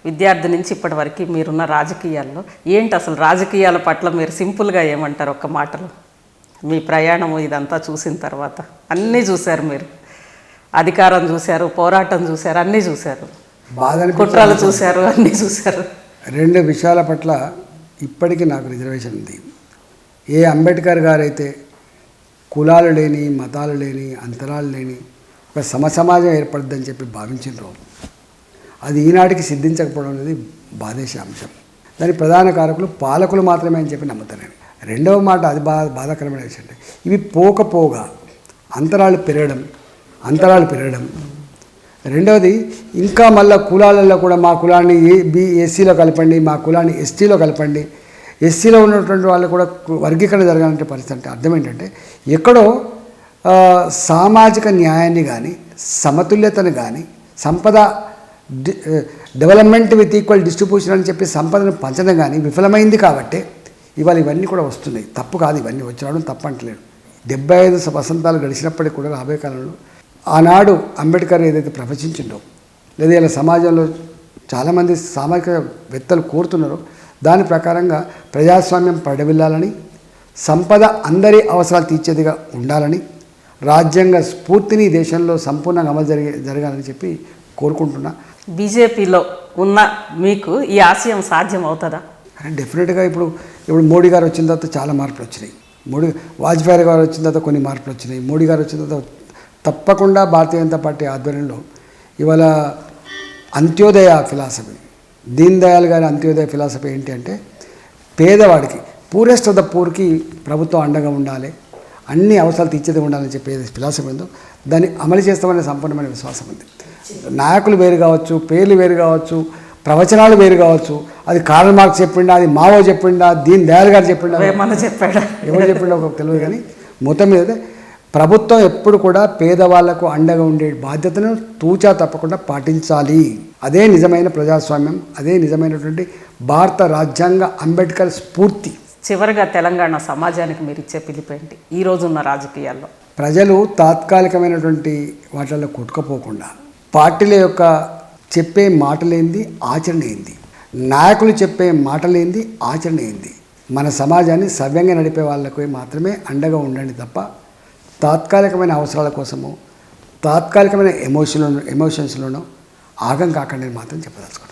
విద్యార్థి నుంచి ఇప్పటి వరకు మీరున్న రాజకీయాల్లో ఏంటి అసలు రాజకీయాల పట్ల మీరు సింపుల్గా ఏమంటారు ఒక్క మాటలో? మీ ప్రయాణము ఇదంతా చూసిన తర్వాత అన్నీ చూశారు మీరు, అధికారం చూశారు, పోరాటం చూశారు, అన్నీ చూశారు, కుట్రలు చూశారు, అన్నీ చూశారు. రెండు విషయాల పట్ల ఇప్పటికీ నాకు రిజర్వేషన్ ఉంది. ఏ అంబేద్కర్ గారైతే కులాలు లేని, మతాలు లేని, అంతరాలు లేని ఒక సమసమాజం ఏర్పడుద్దని చెప్పి భావించారో అది ఈనాటికి సిద్ధించకపోవడం అనేది బాధేసే అంశం. దాని ప్రధాన కారకులు పాలకులు మాత్రమే అని చెప్పి నమ్ముతాను. రెండవ మాట అది బాధాకరమైన విషయం. ఇవి పోగా అంతరాలు పెరగడం. రెండవది ఇంకా మళ్ళీ కులాలలో కూడా మా కులాన్ని ఎస్సీలో కలపండి, మా కులాన్ని ఎస్టీలో కలపండి, ఎస్సీలో ఉన్నటువంటి వాళ్ళు కూడా వర్గీకరణ జరగాలంటే పరిస్థితి. అంటే అర్థం ఏంటంటే ఎక్కడో సామాజిక న్యాయాన్ని కానీ, సమతుల్యతను కానీ, సంపద డెవలప్మెంట్ విత్ ఈక్వల్ డిస్ట్రిబ్యూషన్ అని చెప్పి సంపదను పంచడం కానీ విఫలమైంది. కాబట్టి ఇవాళ ఇవన్నీ కూడా వస్తున్నాయి. తప్పు కాదు, ఇవన్నీ వచ్చి రావడం తప్పు అంటలేడు. 75 వసంతాలు గడిచినప్పటికీ కూడా రాబోయే కాలంలో ఆనాడు అంబేద్కర్ ఏదైతే ప్రవచించిండో, లేదా ఇలా సమాజంలో చాలామంది సామాజికవేత్తలు కోరుతున్నారో దాని ప్రకారంగా ప్రజాస్వామ్యం పడవిల్లాలని, సంపద అందరి అవసరాలు తీర్చేదిగా ఉండాలని, రాజ్యాంగ స్ఫూర్తిని దేశంలో సంపూర్ణంగా అమలు జరగాలని చెప్పి కోరుకుంటున్నా. బీజేపీలో ఉన్న మీకు ఈ ఆశయం సాధ్యం అవుతుందా? డెఫినెట్గా ఇప్పుడు మోడీ గారు వచ్చిన తర్వాత చాలా మార్పులు వచ్చినాయి. వాజ్పేయి గారు వచ్చిన తర్వాత కొన్ని మార్పులు వచ్చినాయి. మోడీ గారు వచ్చిన తర్వాత తప్పకుండా భారతీయ జనతా పార్టీ ఆధ్వర్యంలో ఇవాళ అంత్యోదయ ఫిలాసఫీ, దీన్ దయాళ్ గారి అంత్యోదయ ఫిలాసఫీ ఏంటి అంటే పేదవాడికి, పూరెస్ట్ ఆఫ్ ద పూర్కి ప్రభుత్వం అండగా ఉండాలి, అన్ని అవసరాలు తీర్చేది ఉండాలని చెప్పే ఫిలాసఫీ ఉందో దాన్ని అమలు చేస్తామనే సంపూర్ణమైన విశ్వాసం ఉంది. నాయకులు వేరు కావచ్చు, పేర్లు వేరు కావచ్చు, ప్రవచనాలు వేరు కావచ్చు, అది కార్ల్ మార్క్స్ చెప్పిండా, అది మావో చెప్పిండా, దీన్ దయాళ్ గారు చెప్పిండా, ఎవరు చెప్పిండా ఒక తెలియదు. కానీ మొత్తం మీద ప్రభుత్వం ఎప్పుడు కూడా పేదవాళ్లకు అండగా ఉండే బాధ్యతను తూచా తప్పకుండా పాటించాలి. అదే నిజమైన ప్రజాస్వామ్యం, అదే నిజమైనటువంటి భారత రాజ్యాంగ అంబేద్కర్ స్ఫూర్తి. చివరిగా తెలంగాణ సమాజానికి మీరు ఇచ్చే పిలుపేంటి ఈ రోజున్న రాజకీయాల్లో? ప్రజలు తాత్కాలికమైనటువంటి వాటిల్లో కొట్టుకుపోకుండా పార్టీల యొక్క చెప్పే మాటలేంది, ఆచరణ ఏంది, నాయకులు చెప్పే మాటలేంది, ఆచరణ ఏంది, మన సమాజాన్ని సవ్యంగా నడిపే వాళ్ళకి మాత్రమే అండగా ఉండండి తప్ప తాత్కాలికమైన అవసరాల కోసము, తాత్కాలికమైన ఎమోషన్స్లోనూ ఆగం కాకండి మాత్రం చెప్పదలుచుకుంటాను.